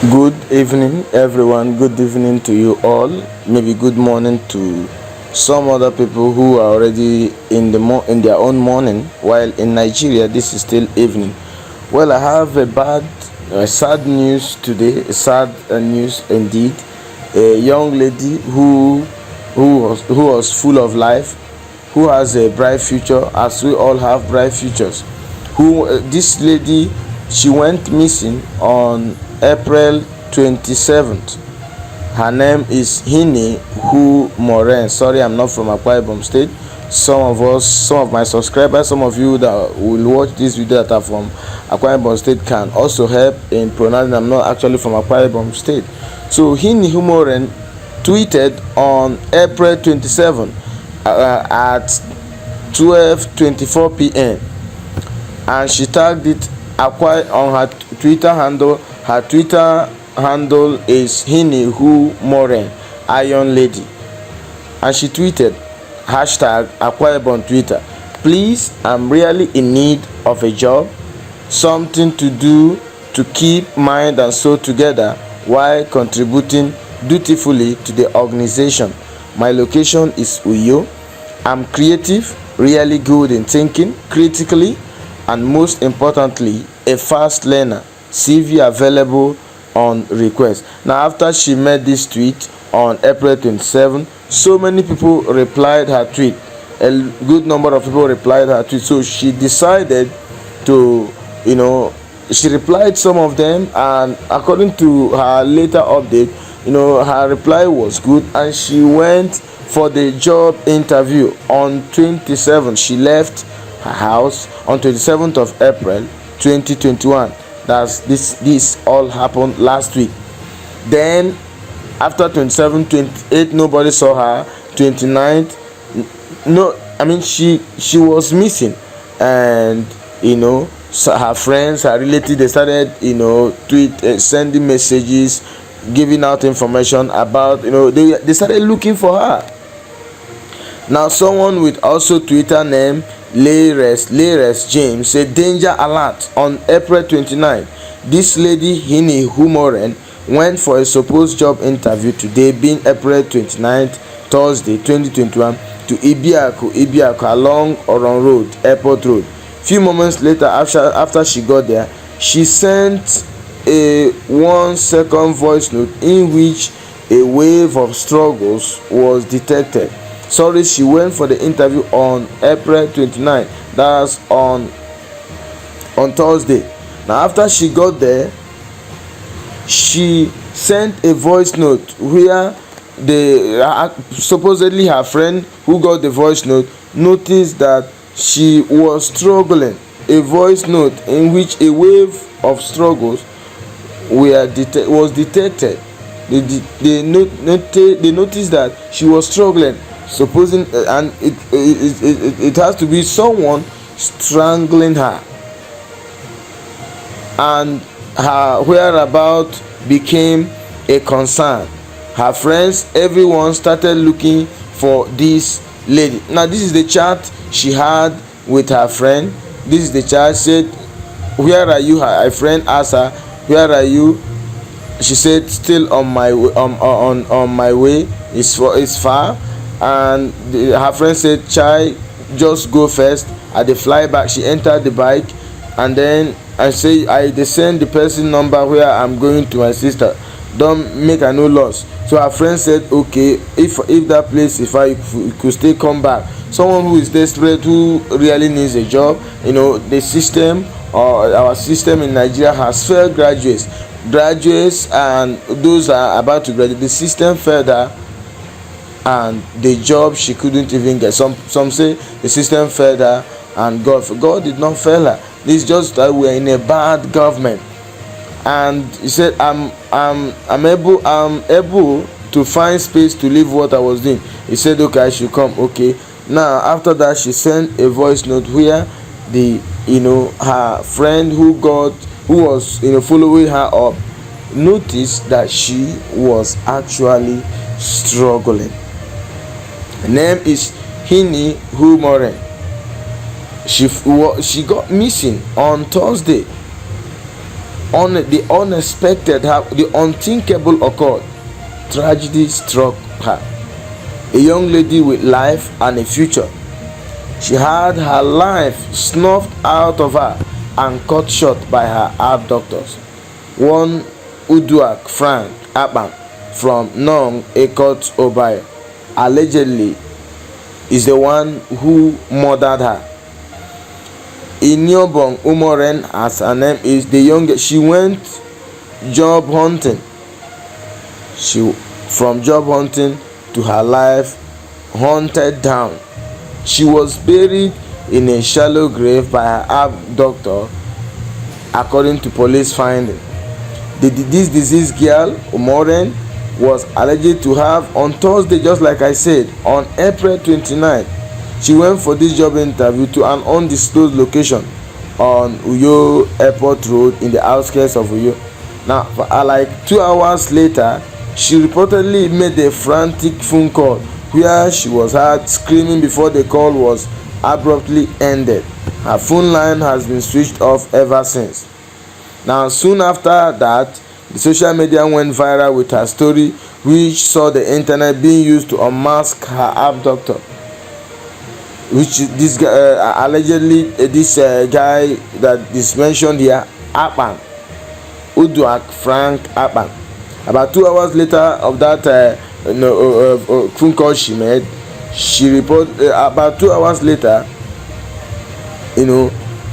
Good evening, everyone. Good evening to you all. Maybe good morning to some other people who are already in their own morning, while in Nigeria this is still evening. Well, I have sad news today. Sad news indeed. A young lady who was full of life, who has a bright future, as we all have bright futures. This lady, she went missing on April 27th. Her name is Hinny Umoren. Sorry, I'm not from Akwa Ibom State. Some of my subscribers, some of you that will watch this video that are from Akwa Ibom State can also help in pronouncing I'm not actually from Akwa Ibom State. So Hinny Umoren tweeted on April 27 at 12:24 p.m. and she tagged it Akwa on her Twitter handle. Her Twitter handle is Hinny Umoren Iron Lady, and she tweeted hashtag Akwa Ibom Twitter. Please, I'm really in need of a job, something to do to keep mind and soul together while contributing dutifully to the organization. My location is Uyo. I'm creative, really good in thinking critically, and most importantly, a fast learner. CV available on request. Now, after she made this tweet on April 27, so many people replied her tweet. A good number of people replied her tweet. So she decided to, she replied some of them, and according to her later update, her reply was good, and she went for the job interview on 27. She left her house on 27th of April 2021. This all happened last week. Then after 27, 28, nobody saw her. 29th, she was missing, and so her friends, her relatives, they started sending messages, giving out information about they started looking for her. Now, someone with also Twitter name Layres James said danger alert on April 29. This lady Hinny Umoren went for a supposed job interview today, being April 29th, Thursday 2021, to Ibiako along Oron Road, Airport Road. Few moments later, after she got there, she sent a 1-second voice note in which a wave of struggles was detected. Sorry, she went for the interview on April 29. That's on Thursday. Now, after she got there, she sent a voice note where supposedly her friend who got the voice note noticed that she was struggling. A voice note in which a wave of struggles was detected. They noticed that she was struggling, supposing and it has to be someone strangling her, and her whereabouts became a concern. Her friends, everyone started looking for this lady. Now, this is the chat she had with her friend. This is the chat. Said, where are you? Her friend asked her, where are you? She said, still on my way. On my way. It's far. And her friend said, chai, just go first. At the flyback, she entered the bike, and then they send the person number where I'm going to my sister. Don't make a no loss. So her friend said, okay, if that place, if I could stay, come back. Someone who is desperate, who really needs a job. The system, or our system in Nigeria, has failed graduates, and those are about to graduate. The system failed her, and the job she couldn't even get. Some say the system failed her, and God did not fail her. This is just that we are in a bad government. And he said, I'm able to find space to leave what I was doing. He said, okay, I should come. Okay. Now, after that, she sent a voice note where her friend who was following her up noticed that she was actually struggling. Her name is Hinny Umoren. She got missing on Thursday. The unexpected, the unthinkable occurred. Tragedy struck her. A young lady with life and a future. She had her life snuffed out of her and cut short by her abductors. One Uduak Frank Akpan from Nung Ikot Obio allegedly is the one who murdered her. Iniubong Umoren, as her name is, the youngest. She went job hunting. From job hunting to her life hunted down. She was buried in a shallow grave by her abductor, according to police findings. This deceased girl, Umoren, was alleged to have on Thursday, just like I said, on April 29th. She went for this job interview to an undisclosed location on Uyo Airport Road in the outskirts of Uyo. Now, like 2 hours later, she reportedly made a frantic phone call where she was heard screaming before the call was abruptly ended. Her phone line has been switched off ever since. Now, soon after that, the social media went viral with her story, which saw the internet being used to unmask her abductor. Which this guy, allegedly, this guy that is mentioned here, Akpan, Uduak Frank Akpan. About 2 hours later of that phone call she made, she reported about 2 hours later,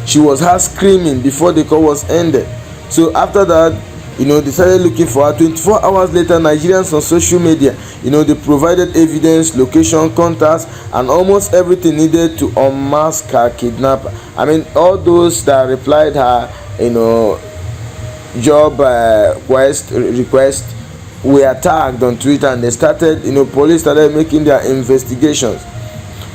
she was heard screaming before the call was ended. So after that, they started looking for her. 24 hours later, Nigerians on social media, they provided evidence, location, contacts, and almost everything needed to unmask her kidnapper. I mean, all those that replied her, job request were tagged on Twitter, and they started, police started making their investigations.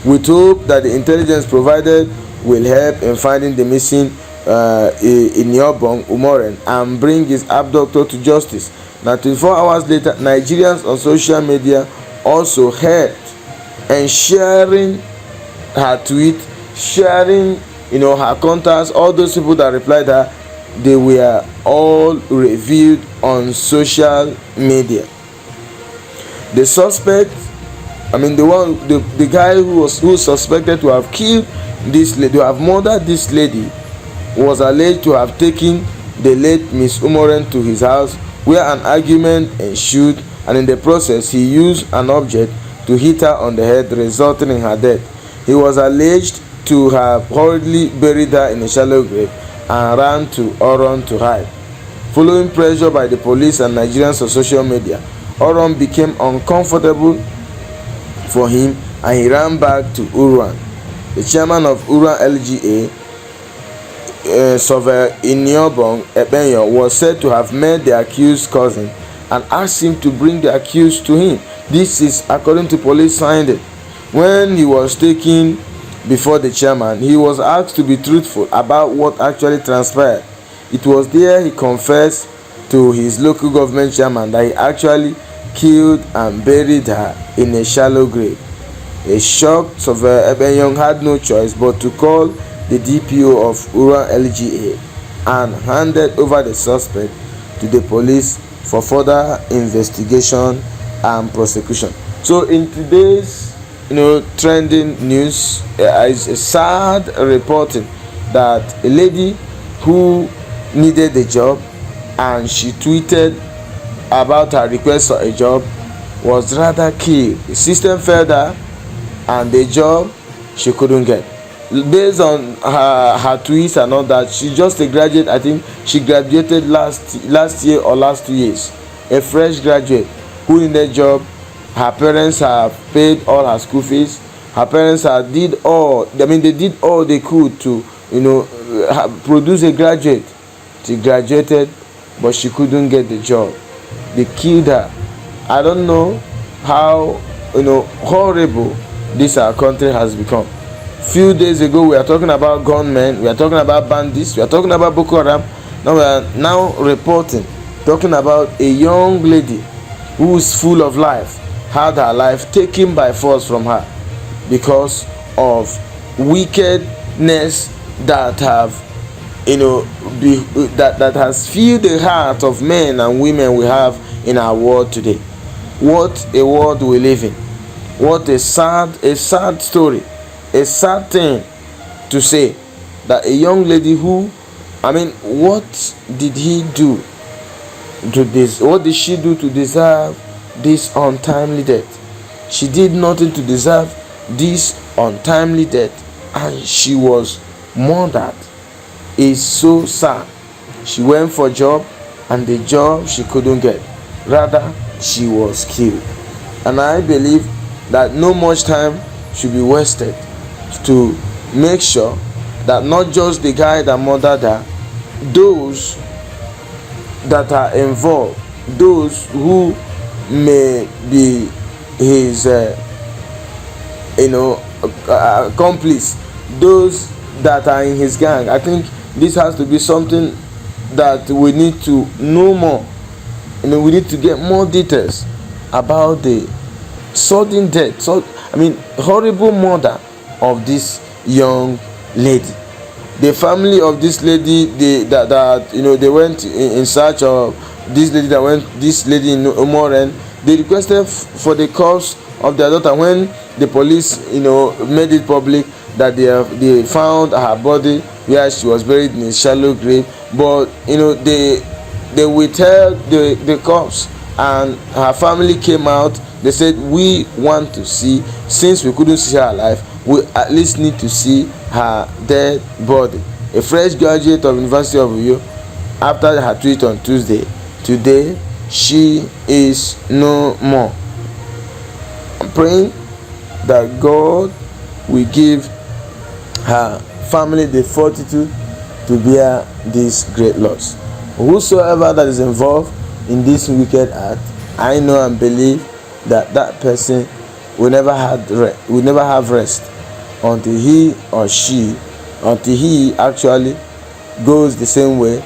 We hope that the intelligence provided will help in finding the missing Iniubong Umoren and bring his abductor to justice. Now, 24 hours later, Nigerians on social media also helped and sharing her tweet, sharing her contacts. All those people that replied her, they were all reviewed on social media. The suspect, the guy who suspected to have killed this lady, to have murdered this lady, was alleged to have taken the late Miss Umoren to his house, where an argument ensued, and in the process he used an object to hit her on the head, resulting in her death. He was alleged to have hurriedly buried her in a shallow grave and ran to Oron to hide. Following pressure by the police and Nigerians on social media, Oron became uncomfortable for him and he ran back to Uruan. The chairman of Uruan LGA, Surveyor Iniubong Umoren, was said to have met the accused cousin and asked him to bring the accused to him. This is according to police findings. When he was taken before the chairman, he was asked to be truthful about what actually transpired. It was there he confessed to his local government chairman that he actually killed and buried her in a shallow grave. A shocked Surveyor Umoren had no choice but to call the DPO of Uruan LGA and handed over the suspect to the police for further investigation and prosecution. So in today's trending news is a sad reporting that a lady who needed a job and she tweeted about her request for a job was rather killed. The system failed her and the job she couldn't get. Based on her tweets and all that, she's just a graduate. I think she graduated last year or last 2 years. A fresh graduate who needed a job. Her parents have paid all her school fees. Her parents did all they could to produce a graduate. She graduated, but she couldn't get the job. They killed her. I don't know how horrible this our country has become. Few days ago we are talking about gunmen, we are talking about bandits, we are talking about Boko Haram. Now we are talking about a young lady who is full of life, had her life taken by force from her because of wickedness that have that has filled the heart of men and women we have in our world today. What a world we live in. What a sad story, a sad thing to say, that a young lady who, what did he do to this? What did she do to deserve this untimely death? She did nothing to deserve this untimely death, and she was murdered. It's so sad. She went for a job, and the job she couldn't get. Rather, she was killed. And I believe that no much time should be wasted to make sure that not just the guy that murdered her, those that are involved, those who may be his accomplice, those that are in his gang. I think this has to be something that we need to know more. We need to get more details about the sudden death, horrible murder of this young lady. The family of this lady, they went in search of this lady in Umoren. They requested for the corpse of their daughter. When the police made it public that they found her body where she was buried in a shallow grave, but they withheld the corpse, and her family came out. They said, we want to see, since we couldn't see her alive, we at least need to see her dead body. A fresh graduate of University of Uyo, after her tweet on Tuesday, today she is no more. I'm praying that God will give her family the fortitude to bear this great loss. Whosoever that is involved in this wicked act, I know and believe that person will never have rest until he actually goes the same way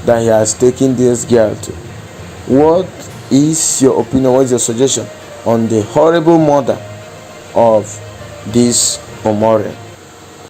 that he has taken this girl to. What is your opinion? What is your suggestion on the horrible murder of this Umoren?